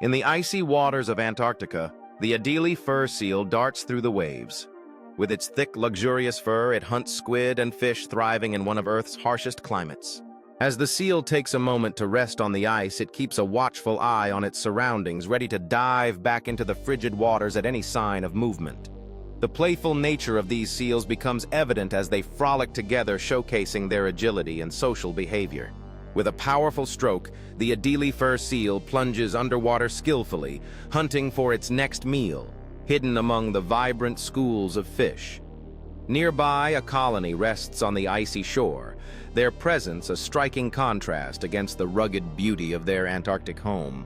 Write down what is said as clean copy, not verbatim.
In the icy waters of Antarctica, the Adelie Fur Seal darts through the waves. With its thick, luxurious fur, it hunts squid and fish thriving in one of Earth's harshest climates. As the seal takes a moment to rest on the ice, it keeps a watchful eye on its surroundings, ready to dive back into the frigid waters at any sign of movement. The playful nature of these seals becomes evident as they frolic together, showcasing their agility and social behavior. With a powerful stroke, the Adelie Fur Seal plunges underwater skillfully, hunting for its next meal, hidden among the vibrant schools of fish. Nearby, a colony rests on the icy shore, their presence a striking contrast against the rugged beauty of their Antarctic home.